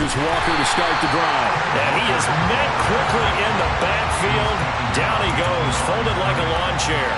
Here's Walker to start the drive. And he is met quickly in the backfield. Down he goes, folded like a lawn chair.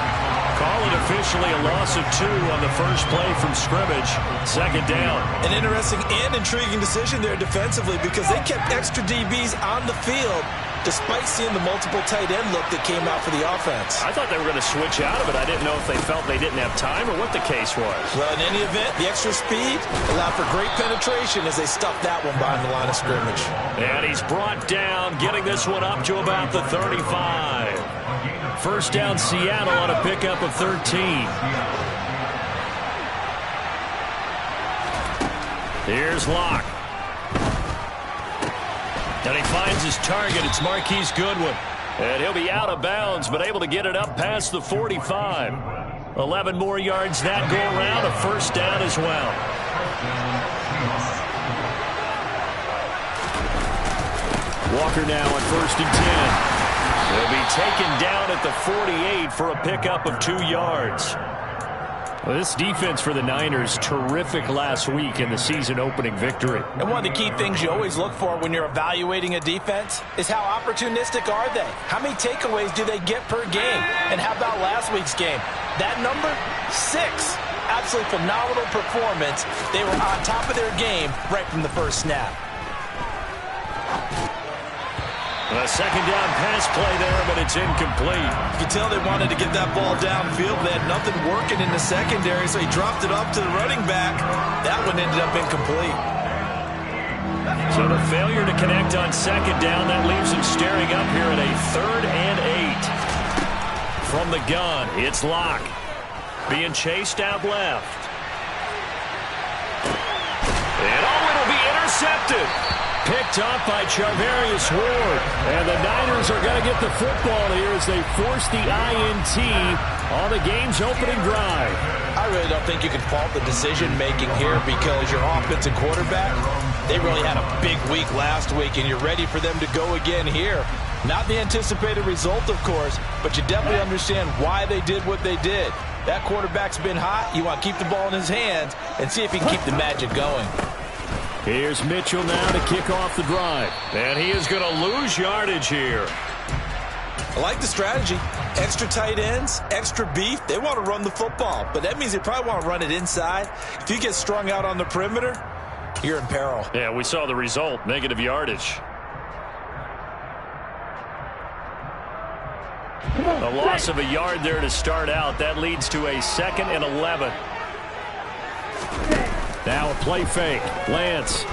Call it officially a loss of 2 on the first play from scrimmage. Second down. An interesting and intriguing decision there defensively because they kept extra DBs on the field despite seeing the multiple tight end look that came out for the offense. I thought they were going to switch out of it. I didn't know if they felt they didn't have time or what the case was. Well, in any event, the extra speed allowed for great penetration as they stuffed that one behind the line of scrimmage. And he's brought down, getting this one up to about the 35. First down, Seattle on a pickup of 13. Here's Locke. And he finds his target. It's Marquise Goodwin. And he'll be out of bounds, but able to get it up past the 45. 11 more yards that go around. A first down as well. Walker now on 1st and 10. He'll be taken down at the 48 for a pickup of 2 yards. Well, this defense for the Niners, terrific last week in the season-opening victory. And one of the key things you always look for when you're evaluating a defense is how opportunistic are they? How many takeaways do they get per game? And how about last week's game? That number, 6. Absolutely phenomenal performance. They were on top of their game right from the first snap. A second down pass play there, but it's incomplete. You can tell they wanted to get that ball downfield. They had nothing working in the secondary, so he dropped it up to the running back. That one ended up incomplete. So the failure to connect on second down, that leaves him staring up here at a 3rd and 8. From the gun, it's Locke. Being chased out left. And it'll be intercepted. Picked up by Charvarius Ward. And the Niners are going to get the football here as they force the INT on the game's opening drive. I really don't think you can fault the decision-making here because your offensive quarterback, they really had a big week last week, and you're ready for them to go again here. Not the anticipated result, of course, but you definitely understand why they did what they did. That quarterback's been hot. You want to keep the ball in his hands and see if he can keep the magic going. Here's Mitchell now to kick off the drive. And he is going to lose yardage here. I like the strategy. Extra tight ends, extra beef. They want to run the football, but that means they probably want to run it inside. If you get strung out on the perimeter, you're in peril. Yeah, we saw the result, negative yardage. A loss of a yard there to start out. That leads to a 2nd and 11. Now a play fake. Lance.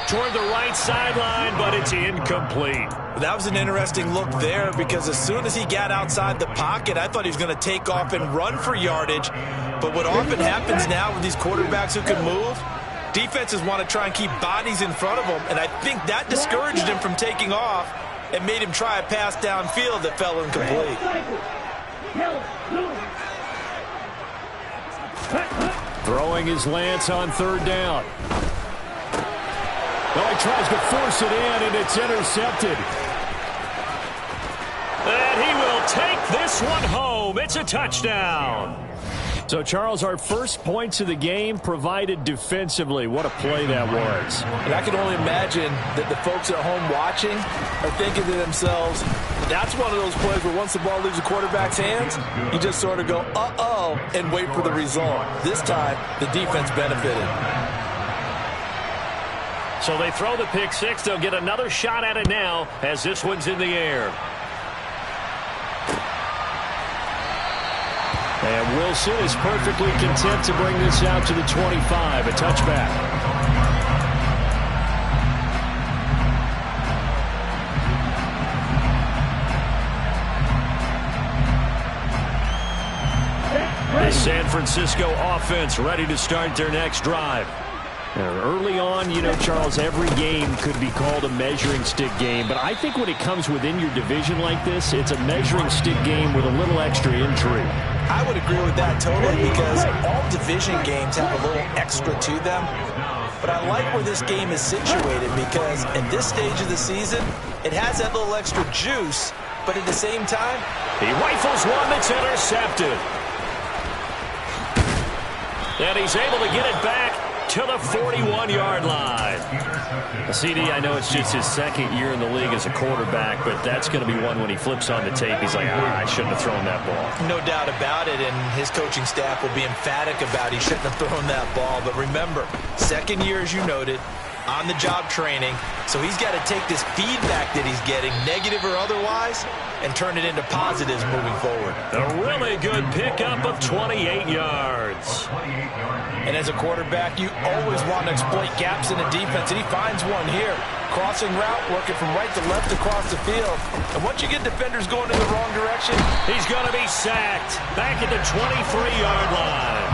Toward the right sideline, but it's incomplete. That was an interesting look there because as soon as he got outside the pocket, I thought he was going to take off and run for yardage. But what often happens now with these quarterbacks who can move, defenses want to try and keep bodies in front of them, and I think that discouraged him from taking off and made him try a pass downfield that fell incomplete. Throwing his Lance on 3rd down. Well, he tries to force it in, and it's intercepted. And he will take this one home. It's a touchdown. So, Charles, our first points of the game provided defensively. What a play that was. And I can only imagine that the folks at home watching are thinking to themselves, that's one of those plays where once the ball leaves the quarterback's hands, you just sort of go, uh-oh, and wait for the result. This time, the defense benefited. So they throw the pick six. They'll get another shot at it now as this one's in the air. And Wilson is perfectly content to bring this out to the 25, a touchback. The San Francisco offense ready to start their next drive. Early on, you know, Charles, every game could be called a measuring stick game. But I think when it comes within your division like this, it's a measuring stick game with a little extra intrigue. I would agree with that totally because all division games have a little extra to them. But I like where this game is situated because in this stage of the season, it has that little extra juice. But at the same time, he rifles one that's intercepted. And he's able to get it back to the 41-yard line. CD, I know it's just his second year in the league as a quarterback, but that's going to be one when he flips on the tape. He's like, I shouldn't have thrown that ball. No doubt about it, and his coaching staff will be emphatic about he shouldn't have thrown that ball. But remember, second year, as you noted, on-the-job training, so he's got to take this feedback that he's getting, negative or otherwise, and turn it into positives moving forward. A really good pickup of 28 yards. And as a quarterback, you always want to exploit gaps in the defense, and he finds one here. Crossing route, working from right to left across the field. And once you get defenders going in the wrong direction, he's going to be sacked back at the 23-yard line.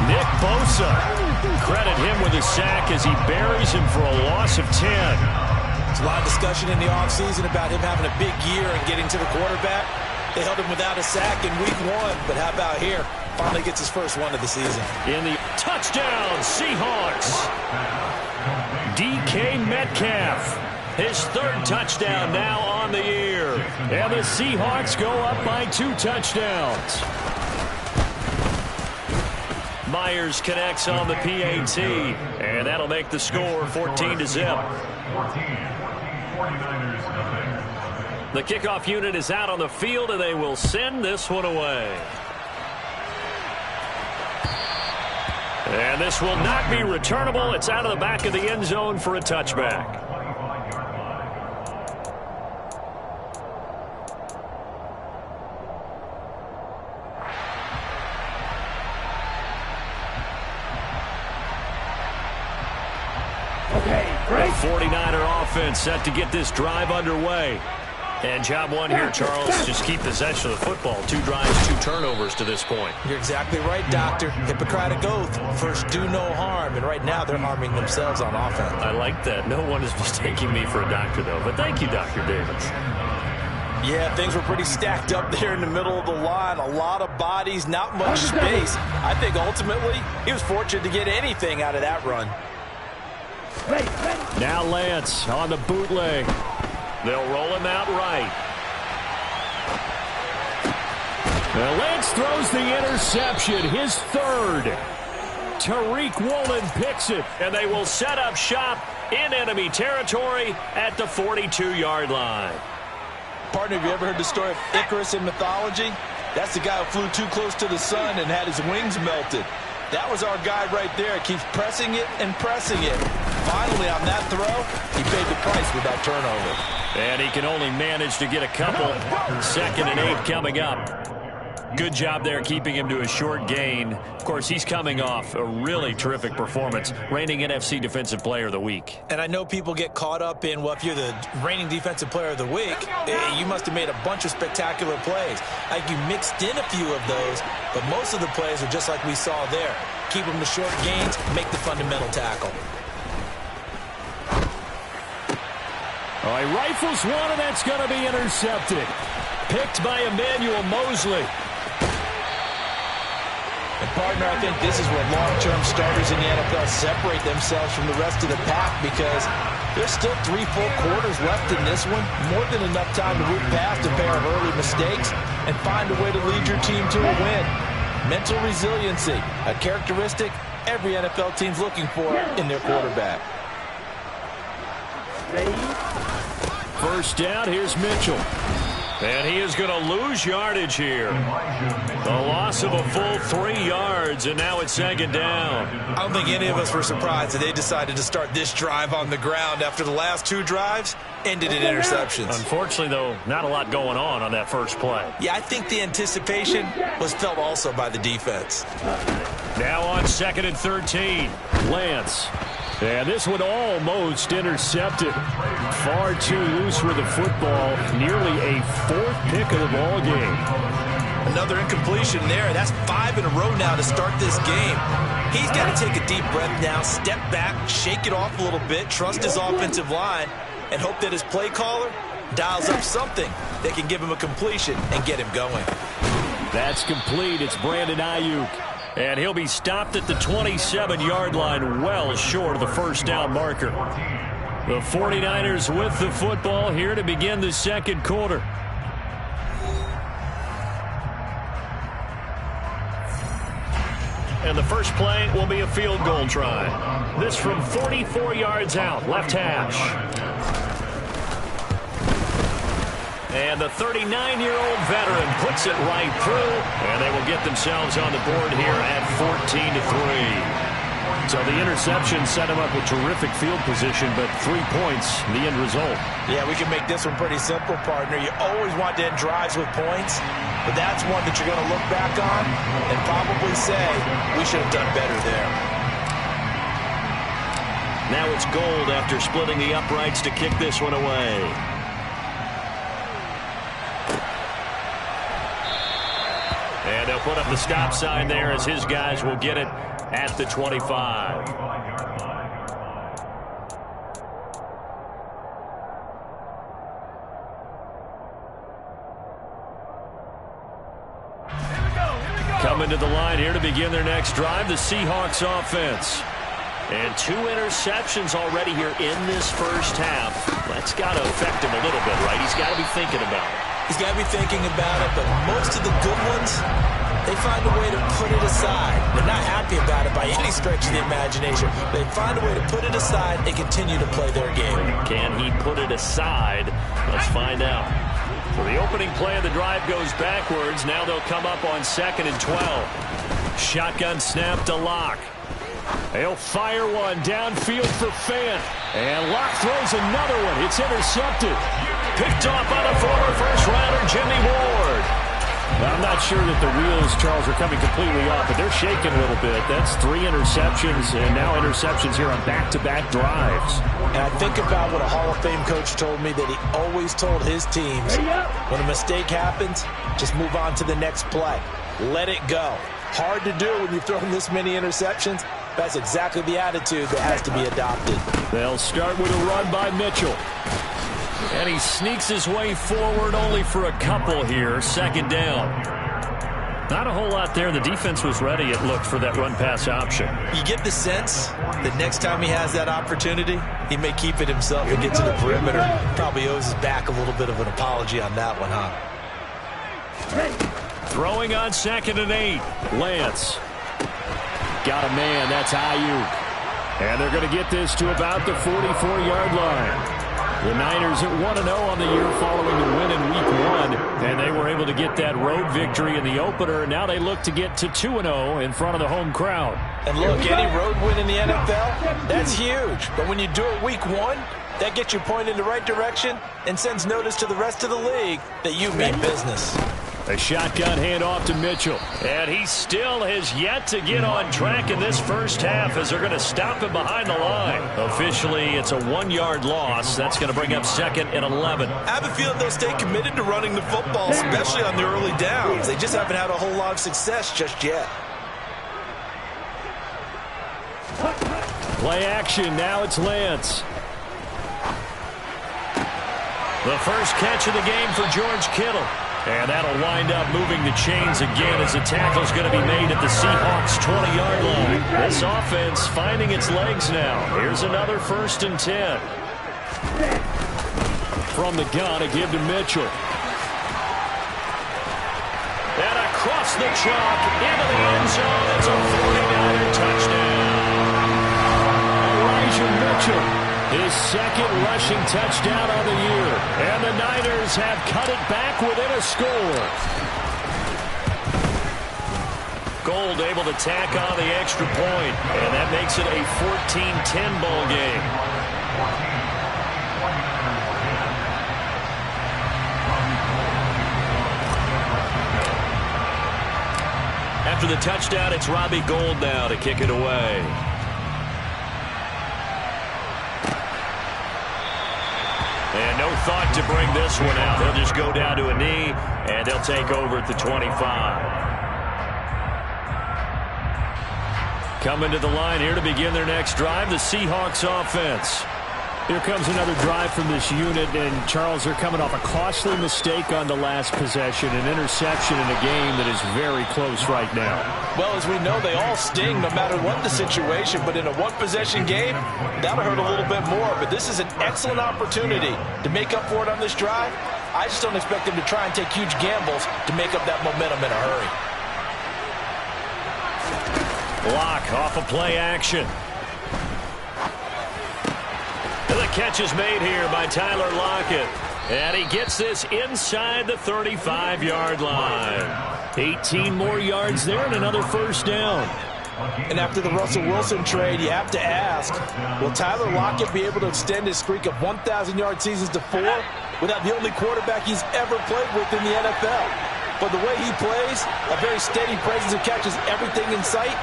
Nick Bosa, credit him with a sack as he buries him for a loss of 10. There's a lot of discussion in the offseason about him having a big year and getting to the quarterback. They held him without a sack in week 1, but how about here? Finally gets his first one of the season. In the touchdown, Seahawks. DK Metcalf, his 3rd touchdown now on the year. And the Seahawks go up by 2 touchdowns. Myers connects on the PAT, and that'll make the score 14-0. The kickoff unit is out on the field, and they will send this one away. And this will not be returnable. It's out of the back of the end zone for a touchback. The 49er offense set to get this drive underway. And job one here, Charles, just keep possession of the football. 2 drives, 2 turnovers to this point. You're exactly right, Doctor. Hippocratic oath. First, do no harm. And right now, they're harming themselves on offense. I like that. No one is mistaking me for a doctor, though. But thank you, Dr. Davis. Yeah, things were pretty stacked up there in the middle of the line. A lot of bodies, not much space. I think ultimately, he was fortunate to get anything out of that run. Now Lance on the bootleg. They'll roll him out right. Now Lance throws the interception, his 3rd. Tariq Woolen picks it, and they will set up shop in enemy territory at the 42-yard line. Partner, have you ever heard the story of Icarus in mythology? That's the guy who flew too close to the sun and had his wings melted. That was our guy right there. Keeps pressing it and pressing it. Finally, on that throw, he paid the price with that turnover. And he can only manage to get a couple. 2nd and 8 coming up. Good job there keeping him to a short gain. Of course, he's coming off a really terrific performance, reigning NFC Defensive Player of the Week. And I know people get caught up in, well, if you're the reigning Defensive Player of the Week, you must have made a bunch of spectacular plays. Like you mixed in a few of those, but most of the plays are just like we saw there. Keep them to short gains, make the fundamental tackle. Oh, he rifles one, and that's going to be intercepted. Picked by Emmanuel Mosley. And, partner, I think this is where long-term starters in the NFL separate themselves from the rest of the pack because there's still 3 full quarters left in this one. More than enough time to move past a pair of early mistakes and find a way to lead your team to a win. Mental resiliency, a characteristic every NFL team's looking for in their quarterback. First down, here's Mitchell. And he is going to lose yardage here. A loss of a full 3 yards, and now it's 2nd down. I don't think any of us were surprised that they decided to start this drive on the ground after the last 2 drives ended in interceptions. Unfortunately, though, not a lot going on that first play. Yeah, I think the anticipation was felt also by the defense. Now on 2nd and 13, Lance. And this one almost intercepted. Far too loose with the football. Nearly a 4th pick of the ball game. Another incompletion there. That's 5 in a row now to start this game. He's got to take a deep breath now, step back, shake it off a little bit, trust his offensive line, and hope that his play caller dials up something that can give him a completion and get him going. That's complete. It's Brandon Ayuk. And he'll be stopped at the 27-yard line, well short of the first down marker. The 49ers with the football here to begin the 2nd quarter. And the first play will be a field goal try. This from 44 yards out, left hash. And the 39-year-old veteran puts it right through, and they will get themselves on the board here at 14-3. So the interception set him up with terrific field position, but 3 points, the end result. Yeah, we can make this one pretty simple, partner. You always want to end drives with points, but that's one that you're going to look back on and probably say, we should have done better there. Now it's Gold after splitting the uprights to kick this one away. And they'll put up the stop sign there as his guys will get it at the 25. Coming to the line here to begin their next drive, the Seahawks offense. And 2 interceptions already here in this first half. That's got to affect him a little bit, right? He's got to be thinking about it. He's got to be thinking about it, but most of the good ones, they find a way to put it aside. They're not happy about it by any stretch of the imagination. They find a way to put it aside and continue to play their game. Can he put it aside? Let's find out. So the opening play of the drive goes backwards. Now they'll come up on 2nd and 12. Shotgun snap to Locke. He'll fire one downfield for Fant. And Locke throws another one. It's intercepted. Picked off by the former first-rounder Jimmy Ward. Well, I'm not sure that the wheels, Charles, are coming completely off, but they're shaking a little bit. That's 3 interceptions, and now interceptions here on back-to-back drives. And I think about what a Hall of Fame coach told me that he always told his teams, when a mistake happens, just move on to the next play. Let it go. Hard to do when you've thrown this many interceptions. That's exactly the attitude that has to be adopted. They'll start with a run by Mitchell. And he sneaks his way forward only for a couple here. 2nd down. Not a whole lot there. The defense was ready, it looked, for that run-pass option. You get the sense that next time he has that opportunity, he may keep it himself and get to the perimeter. Probably owes his back a little bit of an apology on that one, huh? Throwing on 2nd and 8. Lance. Got a man. That's Ayuk. And they're going to get this to about the 44-yard line. The Niners at 1-0 on the year following the win in Week 1. And they were able to get that road victory in the opener. Now they look to get to 2-0 in front of the home crowd. And look, any road win in the NFL, that's huge. But when you do it Week 1, that gets you pointed in the right direction and sends notice to the rest of the league that you mean business. A shotgun handoff to Mitchell. And he still has yet to get on track in this first half as they're going to stop him behind the line. Officially, it's a 1-yard loss. That's going to bring up 2nd and 11. I have a feeling they'll stay committed to running the football, especially on the early downs. They just haven't had a whole lot of success just yet. Play action. Now it's Lance. The first catch of the game for George Kittle. And that'll wind up moving the chains again as the tackle's going to be made at the Seahawks' 20-yard line. This offense finding its legs now. Here's another 1st and 10. From the gun, a give to Mitchell. And across the chalk into the end zone. It's a 49er touchdown. Elijah Mitchell. His 2nd rushing touchdown on the year. And the Niners have cut it back within a score. Gold able to tack on the extra point. And that makes it a 14-10 ball game. After the touchdown, it's Robbie Gould now to kick it away. And no thought to bring this one out. They'll just go down to a knee, and they'll take over at the 25. Coming to the line here to begin their next drive, the Seahawks offense. Here comes another drive from this unit, and Charles, they're coming off a costly mistake on the last possession, an interception in a game that is very close right now. Well, as we know, they all sting no matter what the situation, but in a one-possession game, that'll hurt a little bit more. But this is an excellent opportunity to make up for it on this drive. I just don't expect them to try and take huge gambles to make up that momentum in a hurry. Lock off of play action. And the catch is made here by Tyler Lockett. And he gets this inside the 35-yard line. 18 more yards there and another first down. And after the Russell Wilson trade, you have to ask, will Tyler Lockett be able to extend his streak of 1,000-yard seasons to 4 without the only quarterback he's ever played with in the NFL? But the way he plays, a very steady presence and catches everything in sight,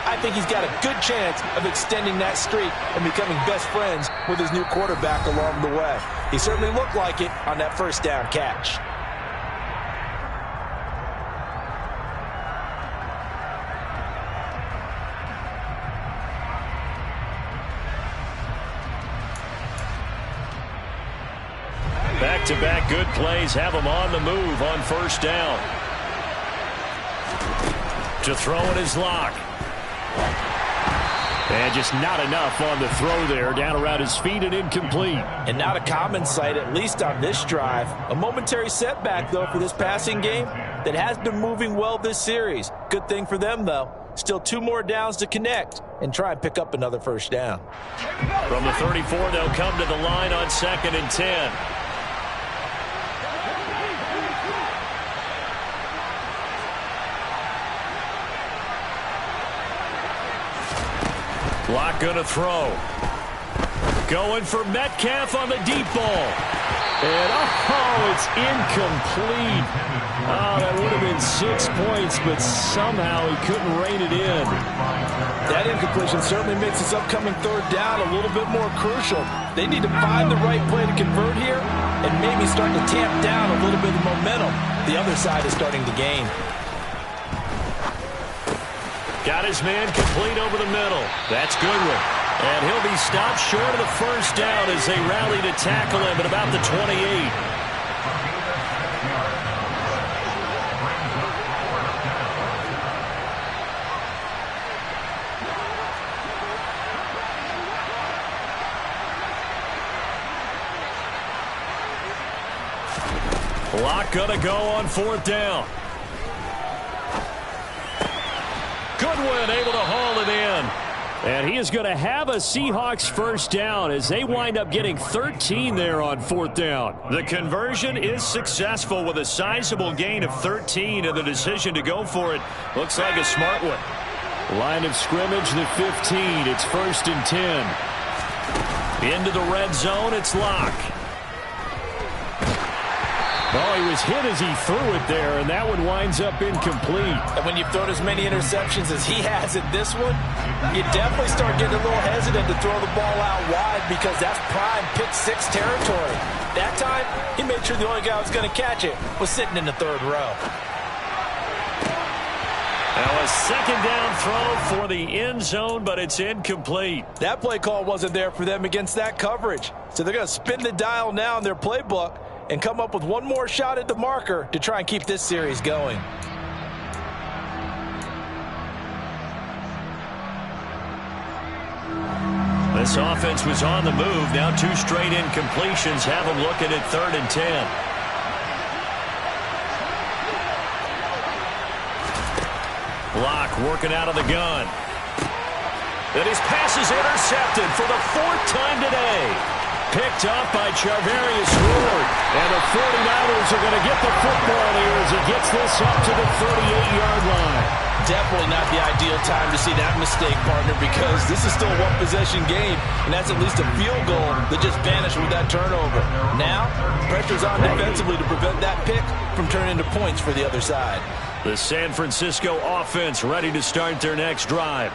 I think he's got a good chance of extending that streak and becoming best friends with his new quarterback along the way. He certainly looked like it on that first down catch. Back-to-back good plays have him on the move on first down. To throw it is Lock. And just not enough on the throw there. Down around his feet and incomplete. And not a common sight, at least on this drive. A momentary setback, though, for this passing game that has been moving well this series. Good thing for them, though. Still 2 more downs to connect and try and pick up another first down. From the 34, they'll come to the line on 2nd and 10. Lock gonna throw. Going for Metcalf on the deep ball. And, oh, it's incomplete. Oh, that would have been 6 points, but somehow he couldn't rein it in. That incompletion certainly makes this upcoming third down a little bit more crucial. They need to find the right play to convert here and maybe start to tamp down a little bit of momentum the other side is starting to gain. Got his man complete over the middle. That's Goodwin. And he'll be stopped short of the first down as they rally to tackle him at about the 28. Lock gonna go on 4th down. Goodwin able to haul it in. And he is going to have a Seahawks first down as they wind up getting 13 there on 4th down. The conversion is successful with a sizable gain of 13, and the decision to go for it looks like a smart one. Line of scrimmage, the 15. It's 1st and 10. Into the red zone, it's Lock. Oh, he was hit as he threw it there, and that one winds up incomplete. And when you've thrown as many interceptions as he has in this one, you definitely start getting a little hesitant to throw the ball out wide because that's prime pick-6 territory. That time, he made sure the only guy who was going to catch it was sitting in the 3rd row. Now a 2nd down throw for the end zone, but it's incomplete. That play call wasn't there for them against that coverage. So they're going to spin the dial now in their playbook and come up with one more shot at the marker to try and keep this series going. This offense was on the move. Now 2 straight incompletions have them looking at 3rd and 10. Lock working out of the gun. And his pass is intercepted for the 4th time today. Picked off by Charvarius Ward. And the 49ers are going to get the football here as he gets this up to the 38-yard line. Definitely not the ideal time to see that mistake, partner, because this is still a one-possession game, and that's at least a field goal that just vanished with that turnover. Now, pressure's on defensively to prevent that pick from turning into points for the other side. The San Francisco offense ready to start their next drive.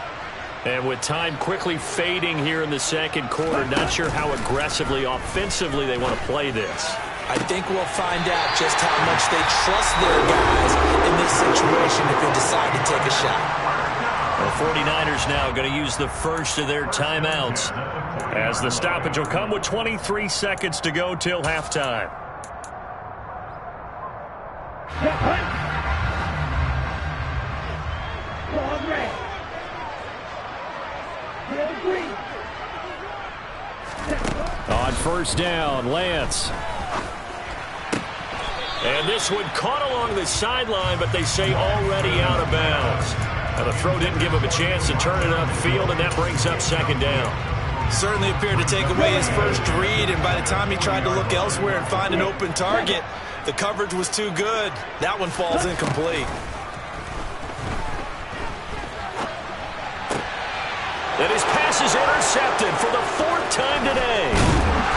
And with time quickly fading here in the 2nd quarter, not sure how aggressively, offensively they want to play this. I think we'll find out just how much they trust their guys in this situation if they decide to take a shot. The 49ers now going to use the first of their timeouts as the stoppage will come with 23 seconds to go till halftime. On first down, Lance. And this one caught along the sideline, but they say already out of bounds. And the throw didn't give him a chance to turn it upfield, and that brings up second down. Certainly appeared to take away his first read, and by the time he tried to look elsewhere and find an open target, the coverage was too good. That one falls incomplete. And his pass is intercepted for the 4th time today.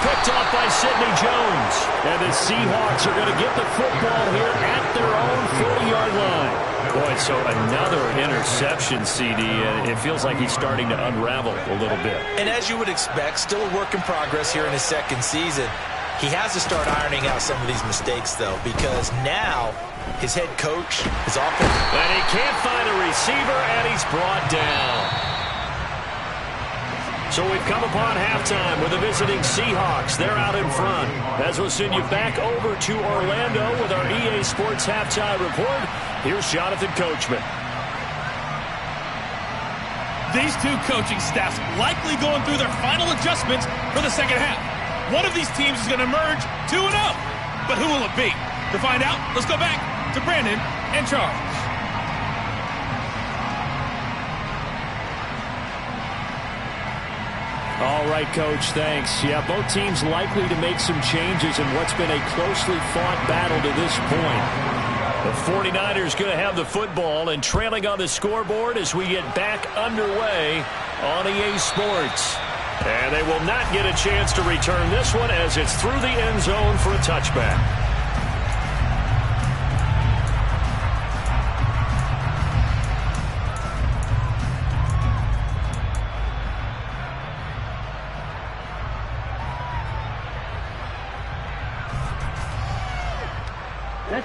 Picked off by Sidney Jones. And the Seahawks are going to get the football here at their own 40-yard line. Boy, so another interception, CD. It feels like he's starting to unravel a little bit. And as you would expect, still a work in progress here in his second season. He has to start ironing out some of these mistakes, though, because now his head coach is off. And he can't find a receiver, and he's brought down. So we've come upon halftime with the visiting Seahawks. They're out in front. As we'll send you back over to Orlando with our EA Sports Halftime Report, here's Jonathan Coachman. These two coaching staffs likely going through their final adjustments for the second half. One of these teams is going to emerge 2-0. But who will it be? To find out, let's go back to Brandon and Charles. All right, Coach, thanks. Yeah, both teams likely to make some changes in what's been a closely fought battle to this point. The 49ers going to have the football and trailing on the scoreboard as we get back underway on EA Sports. And they will not get a chance to return this one as it's through the end zone for a touchback.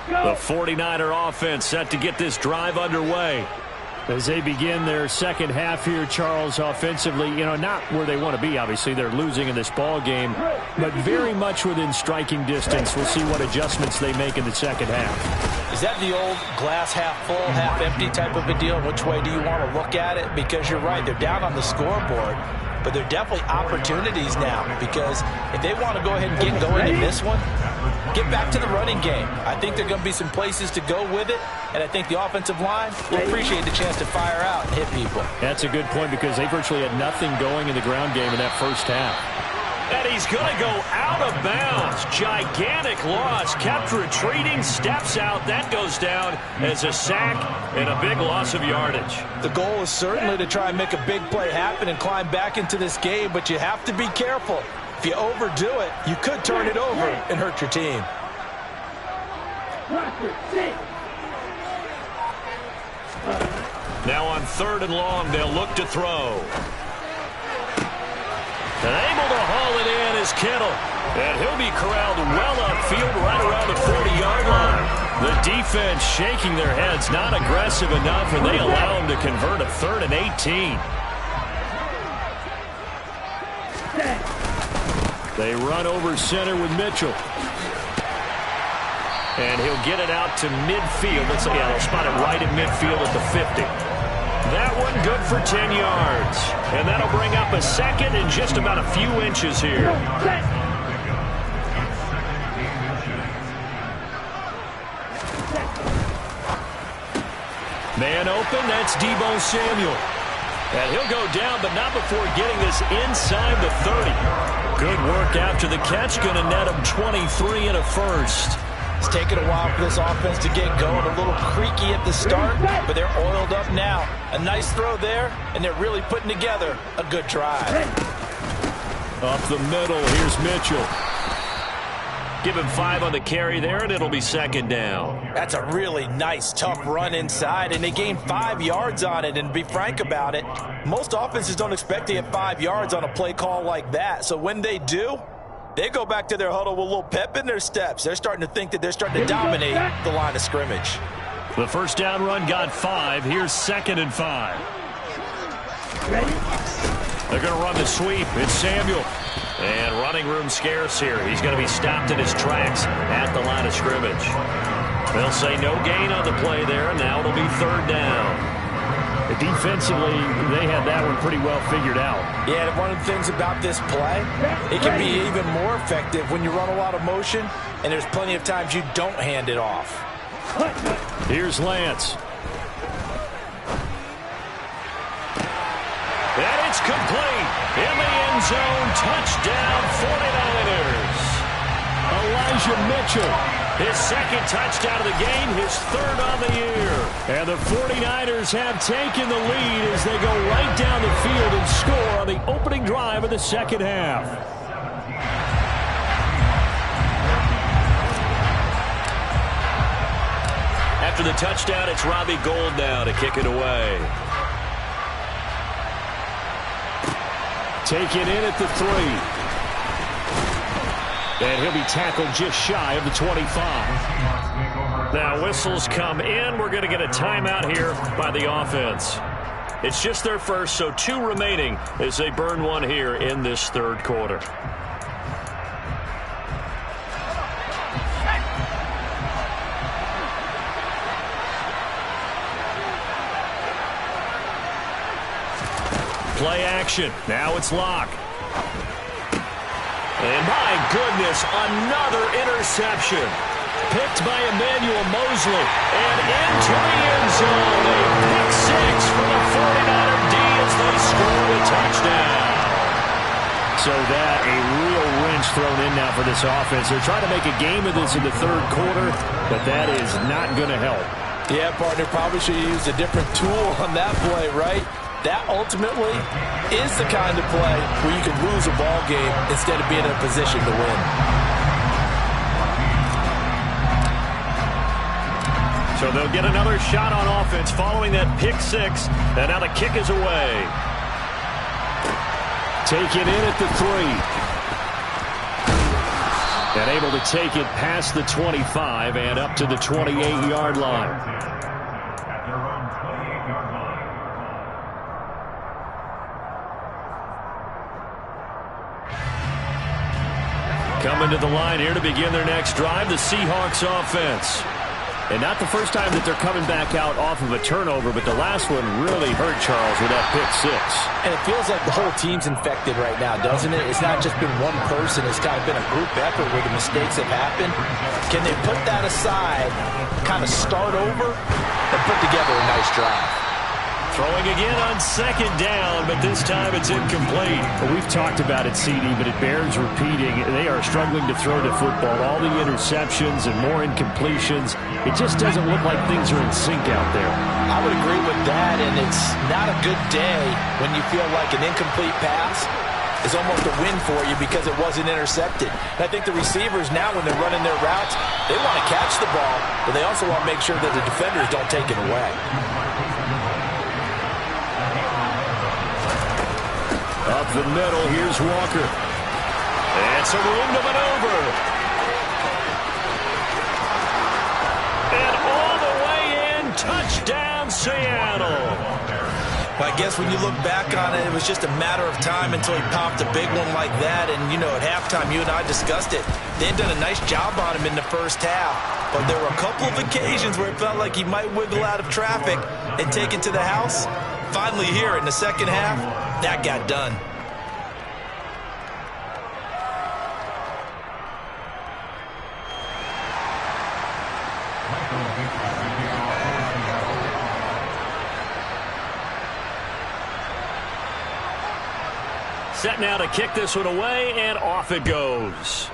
The 49er offense set to get this drive underway. As they begin their second half here, Charles, offensively, not where they want to be. Obviously, they're losing in this ball game, but very much within striking distance. We'll see what adjustments they make in the second half. Is that the old glass half full, half empty type of a deal? Which way do you want to look at it? Because you're right, they're down on the scoreboard, but they're definitely opportunities now, because if they want to go ahead and get going in this one, get back to the running game. I think there are going to be some places to go with it, and I think the offensive line will appreciate the chance to fire out and hit people. That's a good point, because they virtually had nothing going in the ground game in that first half. And he's going to go out of bounds. Gigantic loss. Kept retreating, steps out. That goes down as a sack and a big loss of yardage. The goal is certainly to try and make a big play happen and climb back into this game, but you have to be careful. If you overdo it, you could turn it over and hurt your team. Now on 3rd and long, they'll look to throw. And able to haul it in is Kittle. And he'll be corralled well upfield right around the 40-yard line. The defense shaking their heads, not aggressive enough, and they allow him to convert a 3rd and 18. They run over center with Mitchell. And he'll get it out to midfield. They'll spot it right in midfield at the 50. That one good for 10 yards. And that'll bring up a second and just about a few inches here. Man open, that's Deebo Samuel. And he'll go down, but not before getting this inside the 30. Good work after the catch, going to net him 23 and a first. It's taken a while for this offense to get going. A little creaky at the start, but they're oiled up now. A nice throw there, and they're really putting together a good drive. Up the middle, here's Mitchell. Give him 5 on the carry there, and it'll be second down. That's a really nice, tough run inside, and they gained 5 yards on it. And to be frank about it, most offenses don't expect to get 5 yards on a play call like that. So when they do, they go back to their huddle with a little pep in their steps. They're starting to think that they're starting to dominate the line of scrimmage. The first down run got 5. Here's 2nd and 5. They're going to run the sweep. It's Samuel. And running room scarce here. He's going to be stopped in his tracks at the line of scrimmage. They'll say no gain on the play there, and now it'll be 3rd down. Defensively, they had that one pretty well figured out. Yeah, and one of the things about this play, it can be even more effective when you run a lot of motion, and there's plenty of times you don't hand it off. Here's Lance. It's complete. In the end zone. Touchdown, 49ers. Elijah Mitchell. His second touchdown of the game, his third on the year. And the 49ers have taken the lead as they go right down the field and score on the opening drive of the second half. After the touchdown, it's Robbie Gould now to kick it away. Taken in at the 3. And he'll be tackled just shy of the 25. Now whistles come in. We're going to get a timeout here by the offense. It's just their first, so 2 remaining as they burn one here in this third quarter. Play action. Now it's Locke. And my goodness, another interception. Picked by Emmanuel Mosley. And into the end zone. A pick 6 for the 49er D as they score a touchdown. So that, a real wrench thrown in now for this offense. They're trying to make a game of this in the third quarter, but that is not going to help. Yeah, partner, probably should have used a different tool on that play, right? That ultimately is the kind of play where you can lose a ball game instead of being in a position to win. So they'll get another shot on offense following that pick 6. And now the kick is away. Taken in at the 3. And able to take it past the 25 and up to the 28-yard line. Coming to the line here to begin their next drive, the Seahawks offense. And not the first time that they're coming back out off of a turnover, but the last one really hurt Charles with that pick 6. And it feels like the whole team's infected right now, doesn't it? It's not just been one person. It's kind of been a group effort where the mistakes have happened. Can they put that aside, kind of start over, and put together a nice drive? Throwing again on second down, but this time it's incomplete. Well, we've talked about it, CD, but it bears repeating. They are struggling to throw the football. All the interceptions and more incompletions. It just doesn't look like things are in sync out there. I would agree with that, and it's not a good day when you feel like an incomplete pass is almost a win for you because it wasn't intercepted. And I think the receivers now, when they're running their routes, they want to catch the ball, but they also want to make sure that the defenders don't take it away. Up the middle, here's Walker. And some room to maneuver. And all the way in, touchdown Seattle. Well, I guess when you look back on it, it was just a matter of time until he popped a big one like that. And, you know, at halftime, you and I discussed it. They had done a nice job on him in the first half. But there were a couple of occasions where it felt like he might wiggle out of traffic and take it to the house. Finally here in the second half, that got done. Set now to kick this one away, and off it goes.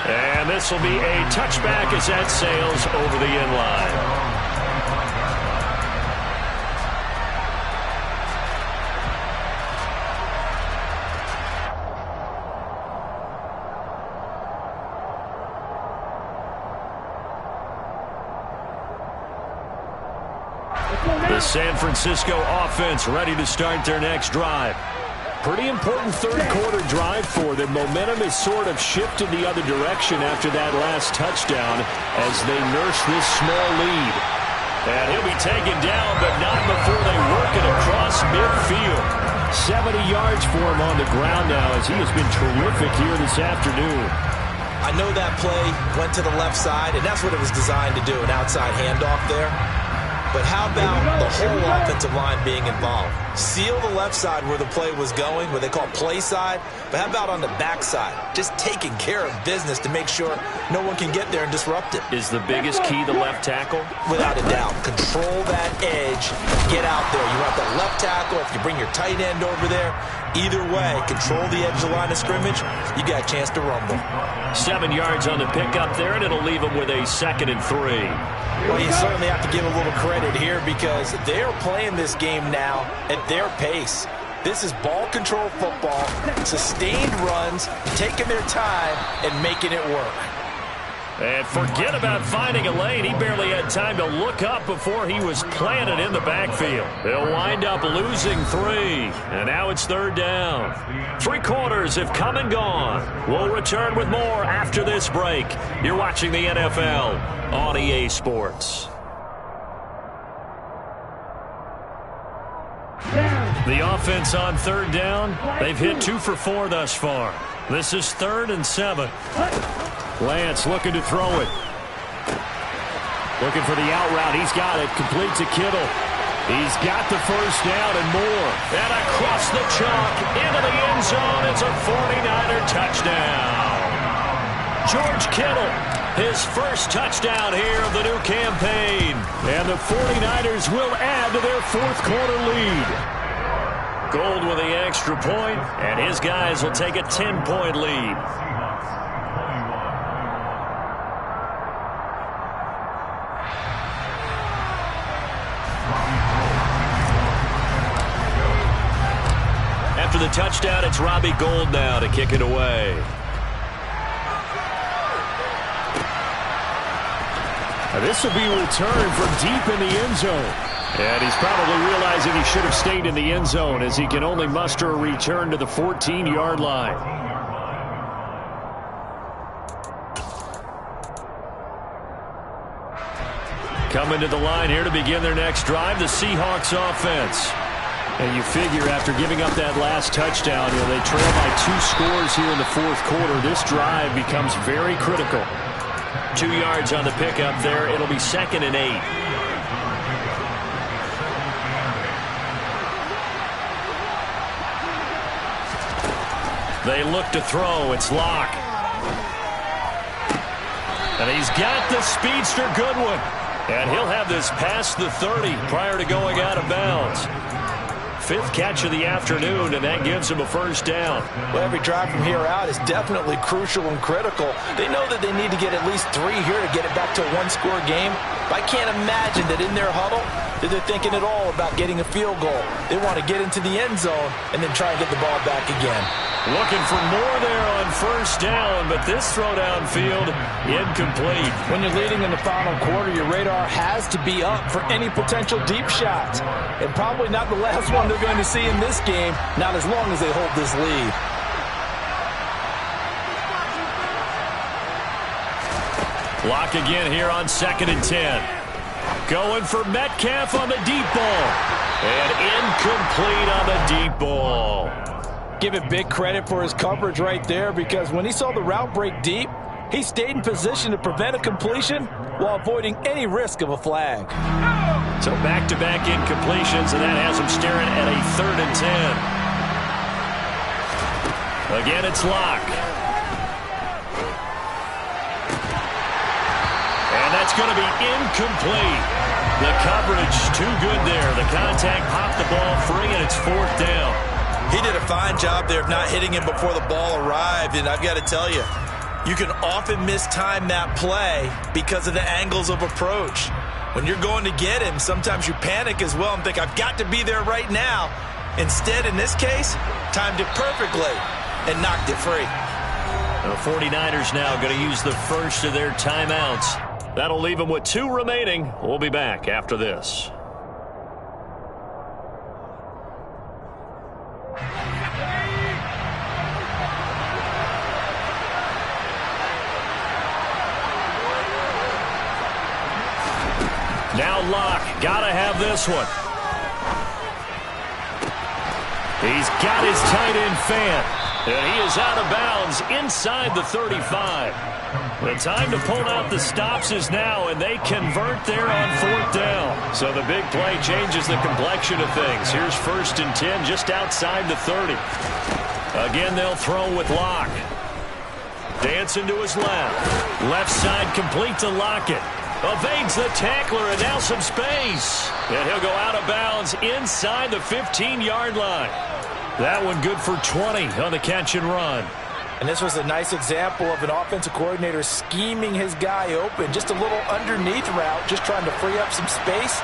And this will be a touchback as that sails over the end line. The San Francisco offense ready to start their next drive. Pretty important third quarter drive for them. Momentum has sort of shifted the other direction after that last touchdown as they nurse this small lead. And he'll be taken down, but not before they work it across midfield. 70 yards for him on the ground now as he has been terrific here this afternoon. I know that play went to the left side, and that's what it was designed to do, an outside handoff there. But how about the whole offensive line being involved? seal the left side where the play was going, what they call play side. But how about on the back side? Just taking care of business to make sure no one can get there and disrupt it. Is the biggest key the left tackle? Without a doubt. Control that edge. Get out there. You want that left tackle. If you bring your tight end over there, either way, control the edge of the line of scrimmage, you got a chance to rumble. 7 yards on the pickup there, and it'll leave them with a 2nd and 3. Well, you certainly have to give a little credit here because they're playing this game now at their pace. This is ball control football, sustained runs, taking their time, and making it work. And forget about finding a lane. He barely had time to look up before he was planted in the backfield. They'll wind up losing 3. And now it's 3rd down. 3 quarters have come and gone. We'll return with more after this break. You're watching the NFL on EA Sports. The offense on 3rd down. They've hit 2 for 4 thus far. This is 3rd and 7. Lance looking to throw it. Looking for the out route. He's got it. Complete to Kittle. He's got the first down and more. And across the chalk into the end zone. It's a 49er touchdown. George Kittle, his first touchdown here of the new campaign. And the 49ers will add to their 4th quarter lead. Gold with the extra point, and his guys will take a 10-point lead. After the touchdown, it's Robbie Gould now to kick it away. Now this will be returned from deep in the end zone. And he's probably realizing he should have stayed in the end zone as he can only muster a return to the 14-yard line. Coming to the line here to begin their next drive, the Seahawks offense. And you figure after giving up that last touchdown, they trail by 2 scores here in the 4th quarter. This drive becomes very critical. 2 yards on the pickup there. It'll be 2nd and 8. They look to throw. It's Locke. And he's got the speedster Goodwin. And he'll have this past the 30 prior to going out of bounds. 5th catch of the afternoon, and that gives him a first down. Well, every drive from here out is definitely crucial and critical. They know that they need to get at least 3 here to get it back to a 1-score game. But I can't imagine that in their huddle that they're thinking at all about getting a field goal. They want to get into the end zone and then try and get the ball back again. Looking for more there on first down, but this throw downfield incomplete. When you're leading in the final quarter, your radar has to be up for any potential deep shots. And probably not the last one they're going to see in this game, not as long as they hold this lead. Lock again here on 2nd and 10. Going for Metcalf on the deep ball. And incomplete on the deep ball. Give it big credit for his coverage right there because when he saw the route break deep, he stayed in position to prevent a completion while avoiding any risk of a flag. So back-to-back incompletions, and that has him staring at a 3rd and 10. Again, it's Locke. And that's going to be incomplete. The coverage too good there. The contact popped the ball free, and it's 4th down. He did a fine job there of not hitting him before the ball arrived, and I've got to tell you, you can often mistime that play because of the angles of approach. When you're going to get him, sometimes you panic as well and think, I've got to be there right now. Instead, in this case, timed it perfectly and knocked it free. The 49ers now going to use the first of their timeouts. That'll leave them with 2 remaining. We'll be back after this. Now Locke, gotta have this one. He's got his tight end fan. And he is out of bounds inside the 35. The time to pull out the stops is now, and they convert there on 4th down. So the big play changes the complexion of things. Here's 1st and 10 just outside the 30. Again, they'll throw with Locke. Dancing to his left. Left side complete to Lockett. Evades the tackler, and now some space. And he'll go out of bounds inside the 15-yard line. That one good for 20 on the catch and run. And this was a nice example of an offensive coordinator scheming his guy open. Just a little underneath route, just trying to free up some space,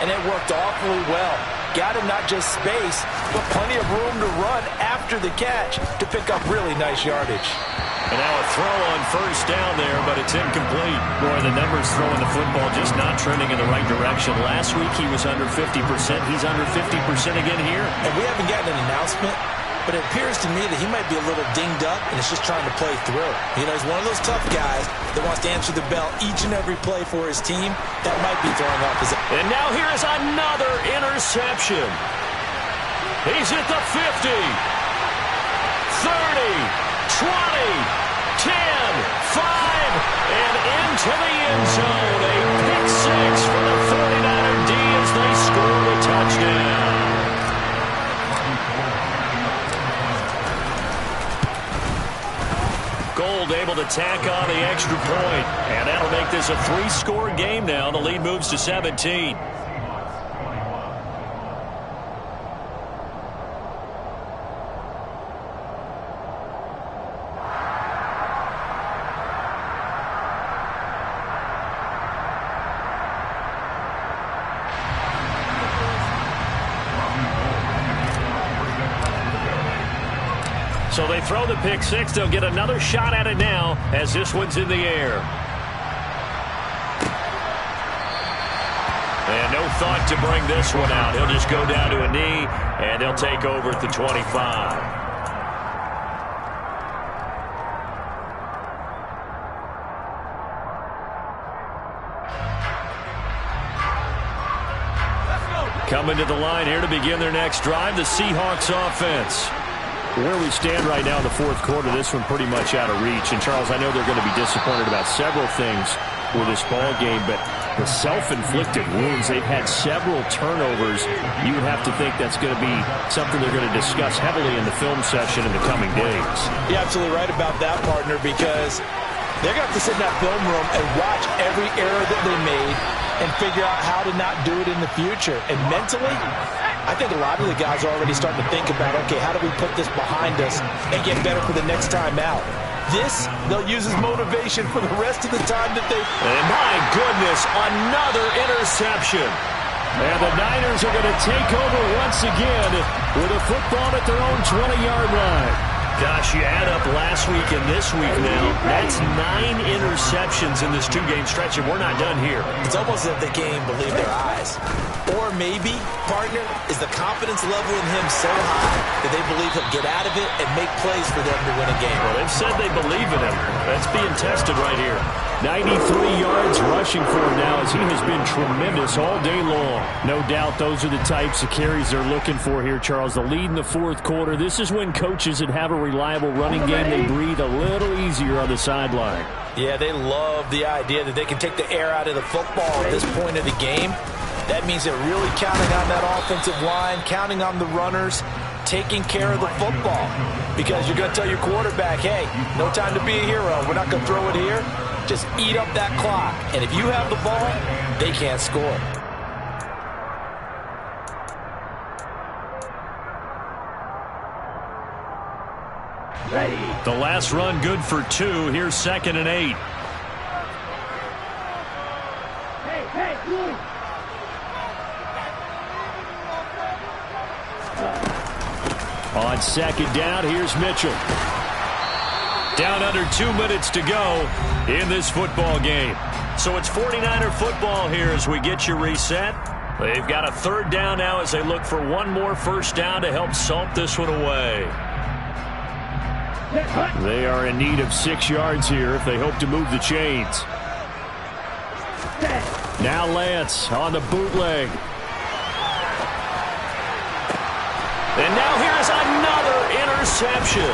and it worked awfully well. Got him not just space, but plenty of room to run after the catch to pick up really nice yardage. And now a throw on 1st down there, but it's incomplete. Boy, the numbers throwing the football just not trending in the right direction. Last week he was under 50%. He's under 50% again here. And we haven't gotten an announcement, but it appears to me that he might be a little dinged up and is just trying to play through. You know, he's one of those tough guys that wants to answer the bell each and every play for his team. That might be throwing off his... And now here is another interception. He's at the 50, 30, 20, 10, 5, and into the end zone. A pick 6 for the 49er D as they score the touchdown. Gold able to tack on the extra point, and that'll make this a 3-score game now. The lead moves to 17. So they throw the pick 6. They'll get another shot at it now as this one's in the air. And no thought to bring this one out. He'll just go down to a knee, and they'll take over at the 25. Coming to the line here to begin their next drive, the Seahawks offense. Where we stand right now in the 4th quarter, this one pretty much out of reach. And, Charles, I know they're going to be disappointed about several things with this ball game, but the self-inflicted wounds, they've had several turnovers. You would have to think that's going to be something they're going to discuss heavily in the film session in the coming days. You're absolutely right about that, partner, because they're going to have to sit in that film room and watch every error that they made and figure out how to not do it in the future. And mentally, I think a lot of the guys are already starting to think about, okay, how do we put this behind us and get better for the next time out? This, they'll use as motivation for the rest of the time that they... And my goodness, another interception. And the Niners are going to take over once again with a football at their own 20-yard line. Gosh, you add up last week and this week now. That's 9 interceptions in this 2-game stretch, and we're not done here. It's almost as if they can't even believe their eyes. Or maybe, partner, is the confidence level in him so high that they believe he'll get out of it and make plays for them to win a game. Well, they've said they believe in him. That's being tested right here. 93 yards rushing for him now as he has been tremendous all day long. No doubt those are the types of carries they're looking for here, Charles. The lead in the 4th quarter. This is when coaches that have a reliable running game, they breathe a little easier on the sideline. Yeah, they love the idea that they can take the air out of the football at this point of the game. That means they're really counting on that offensive line, counting on the runners, taking care of the football. Because you're going to tell your quarterback, hey, no time to be a hero. We're not going to throw it here. Just eat up that clock. And if you have the ball, they can't score. The last run good for 2. Here's 2nd and 8. On 2nd down, here's Mitchell. Down under 2 minutes to go in this football game. So it's 49er football here as we get you reset. They've got a 3rd down now as they look for one more 1st down to help salt this one away. They are in need of 6 yards here if they hope to move the chains. Now Lance on the bootleg. And now here's another interception.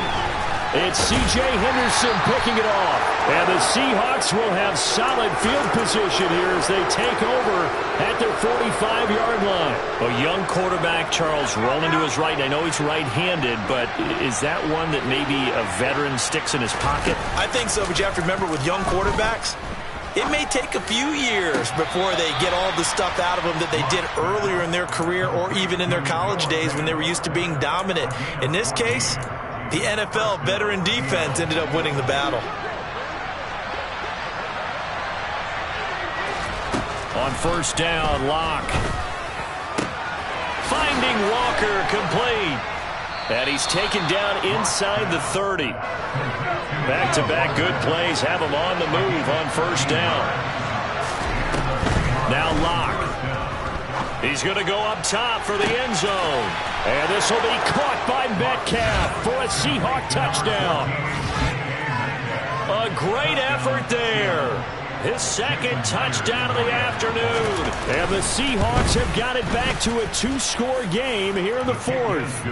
It's C.J. Henderson picking it off. And the Seahawks will have solid field position here as they take over at their 45-yard line. A young quarterback, Charles, rolling to his right. I know he's right-handed, but is that one that maybe a veteran sticks in his pocket? I think so, but you have to remember with young quarterbacks, it may take a few years before they get all the stuff out of them that they did earlier in their career or even in their college days when they were used to being dominant. In this case, the NFL veteran defense ended up winning the battle. On first down, Locke. Finding Walker complete. And he's taken down inside the 30. Back-to-back good plays have him on the move on first down. Now Locke. He's going to go up top for the end zone. And this will be caught by Metcalf for a Seahawk touchdown. A great effort there. His second touchdown of the afternoon. And the Seahawks have got it back to a two-score game here in the fourth.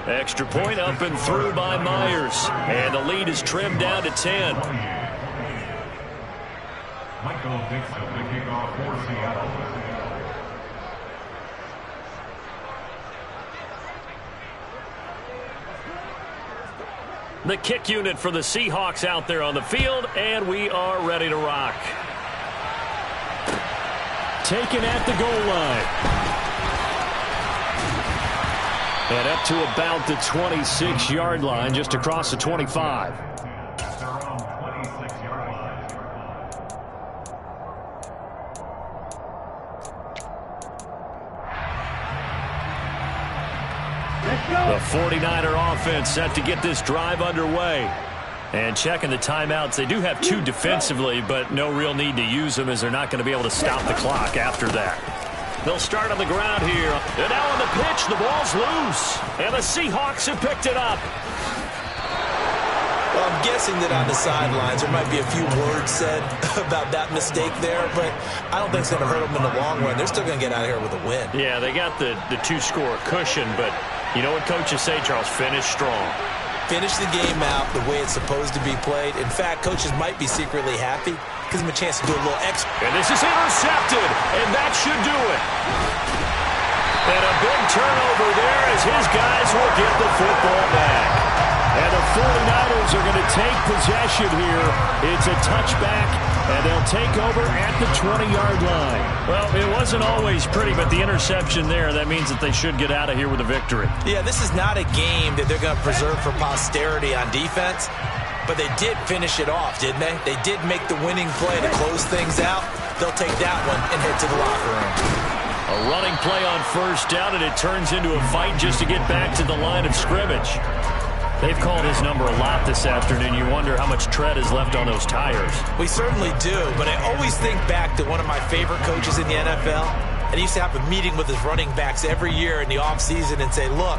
Extra point up and through by Myers. And the lead is trimmed down to 10. Michael Dixon, the kickoff for Seattle. The kick unit for the Seahawks out there on the field, and we are ready to rock. Taken at the goal line. And up to about the 26-yard line, just across the 25. The 49er offense set to get this drive underway. And checking the timeouts, they do have two defensively, but no real need to use them as they're not going to be able to stop the clock after that. They'll start on the ground here. And now on the pitch, the ball's loose. And the Seahawks have picked it up. Well, I'm guessing that on the sidelines there might be a few words said about that mistake there, but I don't think it's going to hurt them in the long run. They're still going to get out of here with a win. Yeah, they got the two-score cushion, but you know what coaches say, Charles? Finish strong. Finish the game out the way it's supposed to be played. In fact, coaches might be secretly happy. Gives them a chance to do a little extra. And this is intercepted, and that should do it. And a big turnover there as his guys will get the football back. And the 49ers are going to take possession here. It's a touchback, and they'll take over at the 20-yard line. Well, it wasn't always pretty, but the interception there, that means that they should get out of here with a victory. Yeah, this is not a game that they're going to preserve for posterity on defense, but they did finish it off, didn't they? They did make the winning play to close things out. They'll take that one and head to the locker room. A running play on first down, and it turns into a fight just to get back to the line of scrimmage. They've called his number a lot this afternoon. You wonder how much tread is left on those tires. We certainly do, but I always think back to one of my favorite coaches in the NFL, and he used to have a meeting with his running backs every year in the offseason and say, look,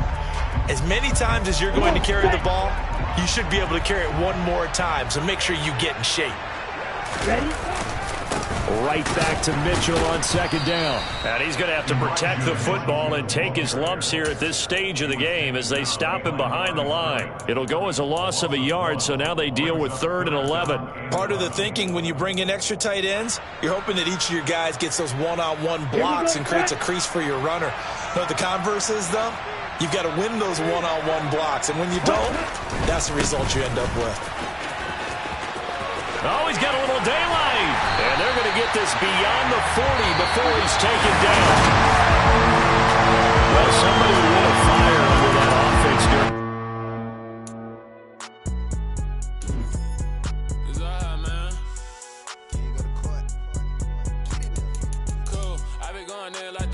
as many times as you're going to carry the ball, you should be able to carry it one more time, so make sure you get in shape. Ready? Right back to Mitchell on second down. And he's going to have to protect the football and take his lumps here at this stage of the game as they stop him behind the line. It'll go as a loss of a yard, so now they deal with 3rd and 11. Part of the thinking when you bring in extra tight ends, you're hoping that each of your guys gets those one-on-one blocks and creates a crease for your runner. You know what the converse is, though? You've got to win those one-on-one blocks, and when you don't, that's the result you end up with. Oh, he's got a little daylight. And they're going to get this beyond the 40 before he's taken down. Well, somebody lit a fire under that offense during. It's all right, man. Cool. I been going there like